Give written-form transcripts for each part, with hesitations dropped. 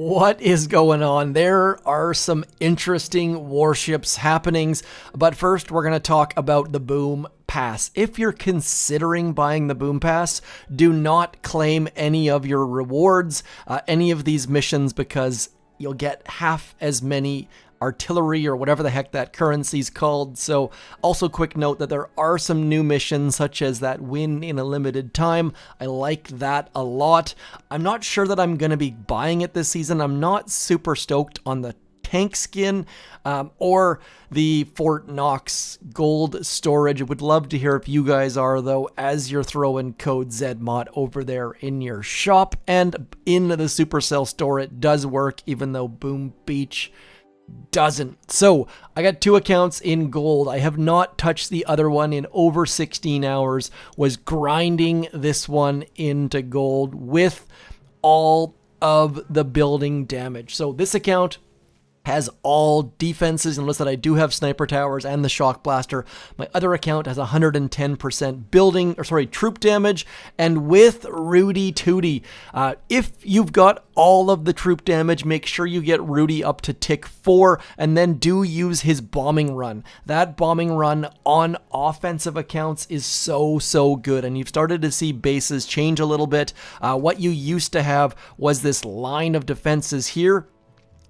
What is going on? There are some interesting warships happenings, but first we're going to talk about the Boom Pass. If you're considering buying the Boom Pass, do not claim any of your rewards, any of these missions, because you'll get half as many artillery or whatever the heck that currency's called. So also quick note that there are some new missions such as that win in a limited time. I like that a lot. I'm not sure that I'm going to be buying it this season. I'm not super stoked on the tank skin or the Fort Knox gold storage. I would love to hear if you guys are, though, as you're throwing Code ZMOT over there in your shop and in the Supercell store. It does work, even though Boom Beach doesn't. So I got 2 accounts in gold. I have not touched the other one in over 16 hours. Was grinding this one into gold with all of the building damage. So this account has all defenses, and notice that I do have sniper towers and the shock blaster. My other account has 110% troop damage, and with Rudy Tooty. If you've got all of the troop damage, make sure you get Rudy up to tick 4, and then do use his bombing run. That bombing run on offensive accounts is so good, and you've started to see bases change a little bit. What you used to have was this line of defenses here,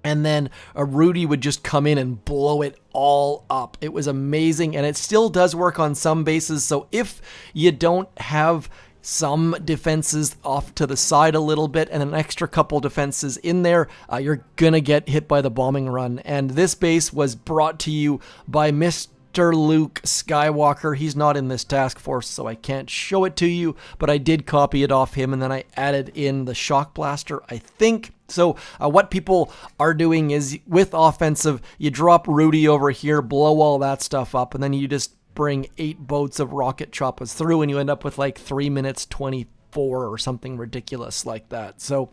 and then a Rudy would just come in and blow it all up. It was amazing, and it still does work on some bases. So if you don't have some defenses off to the side a little bit and an extra couple defenses in there, you're gonna get hit by the bombing run. And this base was brought to you by Mr. Luke Skywalker. He's not in this task force, so I can't show it to you, but I did copy it off him, and then I added in the shock blaster, I think. So what people are doing is, with offensive, you drop Rudy over here, blow all that stuff up, and then you just bring 8 boats of rocket choppers through, and you end up with like 3 minutes 24 or something ridiculous like that. So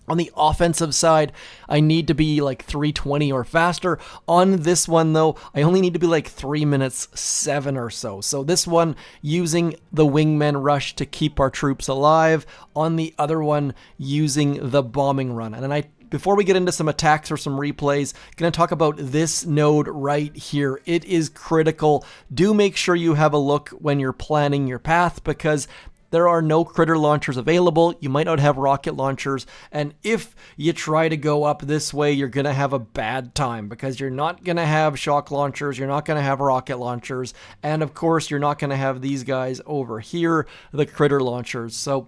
on the offensive side, I need to be like 3:20 or faster. On this one, though, I only need to be like 3 minutes 7 or so. So this one, using the Wingmen rush to keep our troops alive. On the other one, using the bombing run. And then before we get into some attacks or some replays, going to talk about this node right here. It is critical. Do make sure you have a look when you're planning your path, because there are no critter launchers available. You might not have rocket launchers. And if you try to go up this way, you're going to have a bad time, because you're not going to have shock launchers. You're not going to have rocket launchers. And of course, you're not going to have these guys over here, the critter launchers. So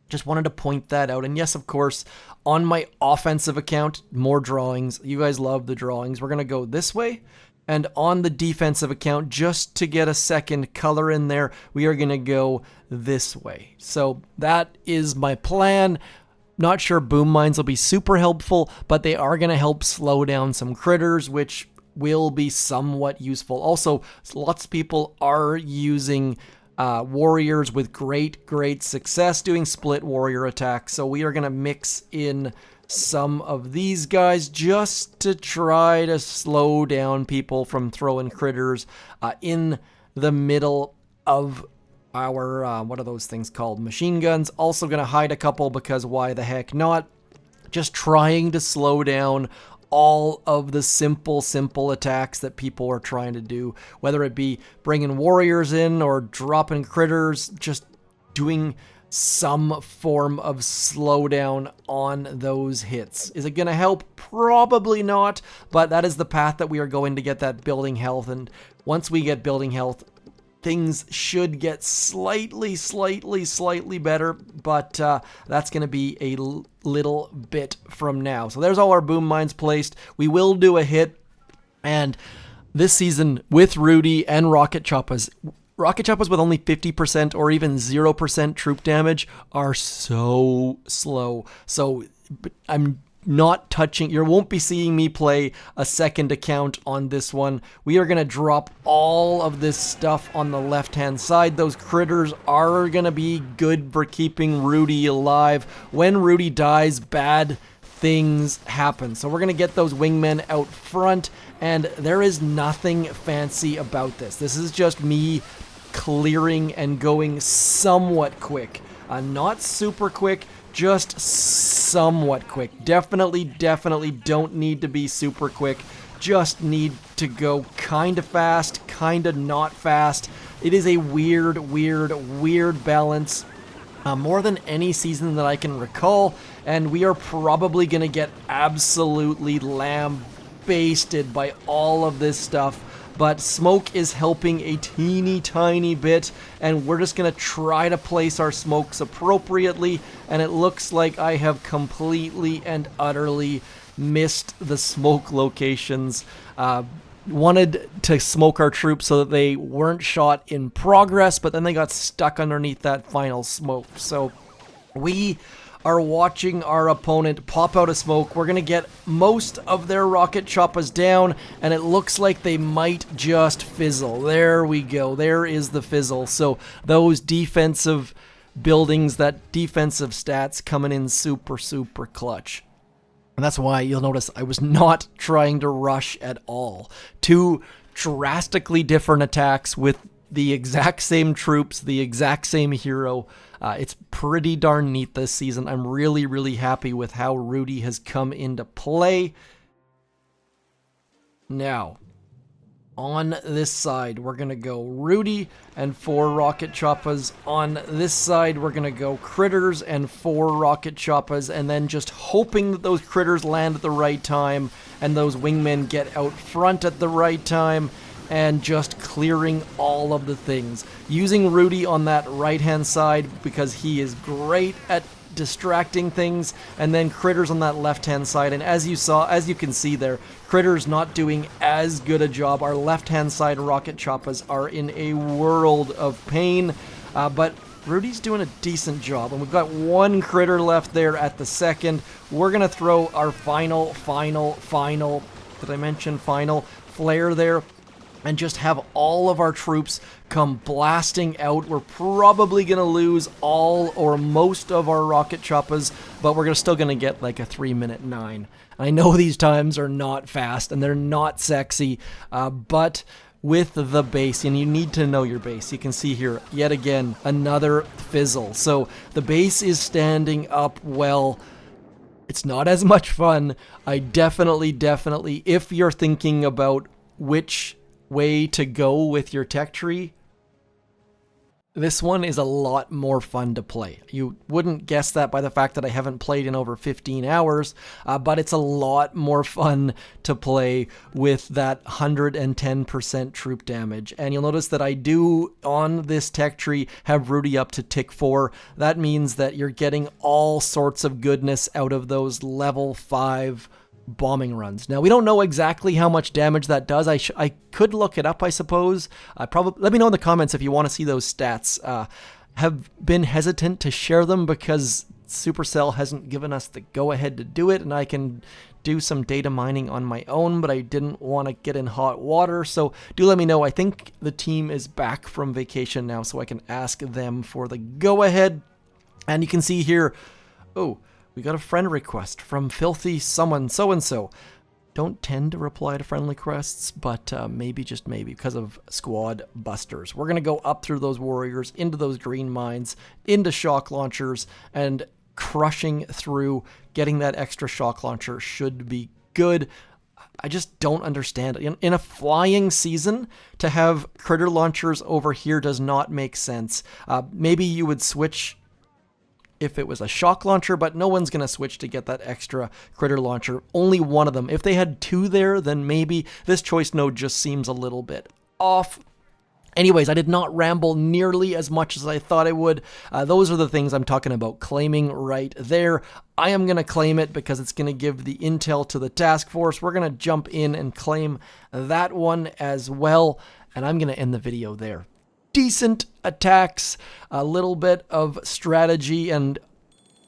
just wanted to point that out. And yes, of course, on my offensive account, more drawings. You guys love the drawings. We're going to go this way. And on the defensive account, just to get a second color in there, we are going to go this way. So that is my plan. Not sure boom mines will be super helpful, but they are going to help slow down some critters, which will be somewhat useful. Also, lots of people are using warriors with great success doing split warrior attacks. So we are going to mix in some of these guys just to try to slow down people from throwing critters in the middle of our, what are those things called? Machine guns. Also going to hide a couple, because why the heck not? Just trying to slow down all of the simple attacks that people are trying to do, whether it be bringing warriors in or dropping critters, just doing some form of slowdown on those hits. Is it going to help? Probably not, but that is the path that we are going to get that building health. And once we get building health, things should get slightly better, but that's going to be a little bit from now. So there's all our boom mines placed. We will do a hit, and this season with Rudy and rocket choppers with only 50% or even 0% troop damage are so slow. So I'm not touching, you won't be seeing me play a second account on this one. We are going to drop all of this stuff on the left-hand side. Those critters are going to be good for keeping Rudy alive. When Rudy dies, bad things happen. So we're going to get those wingmen out front, and there is nothing fancy about this. This is just me clearing and going somewhat quick. Not super quick, just somewhat quick. Definitely don't need to be super quick. Just need to go kind of fast, kind of not fast. It is a weird balance. More than any season that I can recall, and we are probably going to get absolutely lambasted by all of this stuff, but smoke is helping a teeny tiny bit, and we're just going to try to place our smokes appropriately, and it looks like I have completely and utterly missed the smoke locations. Wanted to smoke our troops so that they weren't shot in progress, but then they got stuck underneath that final smoke. So we are watching our opponent pop out of smoke. We're going to get most of their rocket choppas down, and it looks like they might just fizzle. There we go. There is the fizzle. So those defensive buildings, that defensive stats coming in super clutch. And that's why you'll notice I was not trying to rush at all. Two drastically different attacks with the exact same troops, the exact same hero. It's pretty darn neat this season. I'm really happy with how Rudy has come into play. Now, on this side, we're going to go Rudy and 4 rocket choppas. On this side, we're going to go critters and 4 rocket choppas, and then just hoping that those critters land at the right time and those wingmen get out front at the right time, and just clearing all of the things. Using Rudy on that right-hand side because he is great at distracting things, and then critters on that left-hand side. And as you can see there, critters not doing as good a job. Our left-hand side rocket choppas are in a world of pain, but Rudy's doing a decent job, and we've got 1 critter left there at the second. We're gonna throw our final, did I mention final, flare there, and just have all of our troops come blasting out. We're probably going to lose all or most of our rocket choppas, but we're still going to get like a 3-minute 9. I know these times are not fast and they're not sexy, but with the base, and you need to know your base. You can see here, yet again, another fizzle. So the base is standing up well. It's not as much fun. I definitely, if you're thinking about which way to go with your tech tree, this one is a lot more fun to play. You wouldn't guess that by the fact that I haven't played in over 15 hours, but it's a lot more fun to play with that 110% troop damage. And you'll notice that I do, on this tech tree, have Rudy up to tick 4. That means that you're getting all sorts of goodness out of those level 5 bombing runs. Now, we don't know exactly how much damage that does. I could look it up, I suppose. Let me know in the comments if you want to see those stats. Have been hesitant to share them because Supercell hasn't given us the go-ahead to do it, and I can do some data mining on my own, but I didn't want to get in hot water, so do let me know. I think the team is back from vacation now, so I can ask them for the go-ahead. And you can see here, oh, we got a friend request from Filthy Someone So-and-so. Don't tend to reply to friend requests, but maybe, just maybe, because of squad busters. We're going to go up through those warriors, into those green mines, into shock launchers, and crushing through. Getting that extra shock launcher should be good. I just don't understand it. In a flying season, to have critter launchers over here does not make sense. Maybe you would switch if it was a shock launcher, but no one's going to switch to get that extra critter launcher. Only one of them. If they had 2 there, then maybe. This choice node just seems a little bit off. Anyways, I did not ramble nearly as much as I thought I would. Those are the things I'm talking about claiming right there. I am going to claim it because it's going to give the intel to the task force. We're going to jump in and claim that one as well, and I'm going to end the video there. Decent attacks, a little bit of strategy, and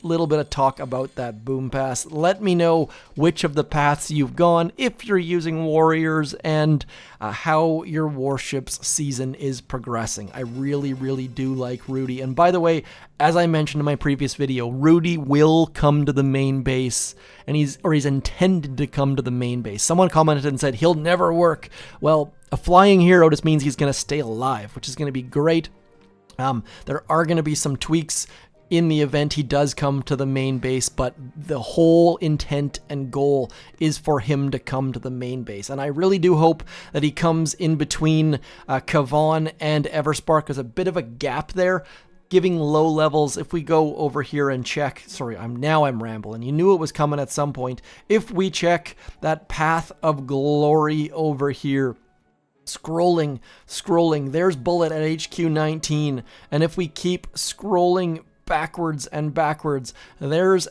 a little bit of talk about that boom pass. Let me know which of the paths you've gone, if you're using warriors, and how your warships season is progressing. I really do like Rudy. And by the way, as I mentioned in my previous video, Rudy will come to the main base, and he's intended to come to the main base. Someone commented and said he'll never work. Well, a flying hero just means he's going to stay alive, which is going to be great. There are going to be some tweaks in the event he does come to the main base, but the whole intent and goal is for him to come to the main base. And I really do hope that he comes in between Kavan and Everspark. There's a bit of a gap there, giving low levels. If we go over here and check, sorry, I'm rambling. You knew it was coming at some point. If we check that path of glory over here, scrolling, there's Bullet at HQ 19. And if we keep scrolling backwards and backwards, there's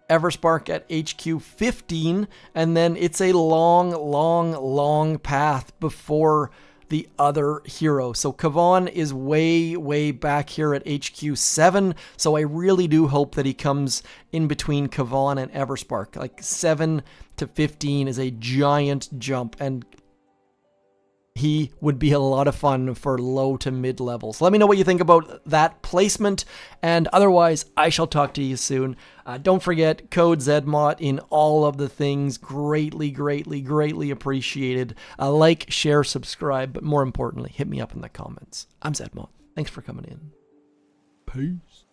Everspark at HQ 15. And then it's a long path before the other hero. So Kavan is way back here at HQ 7. So I really do hope that he comes in between Kavan and Everspark. Like 7 to 15 is a giant jump, and he would be a lot of fun for low to mid levels. Let me know what you think about that placement, and otherwise I shall talk to you soon. Don't forget Code ZMOT in all of the things. Greatly appreciated. Like, share, subscribe, but more importantly, hit me up in the comments. I'm ZMOT. Thanks for coming in. Peace.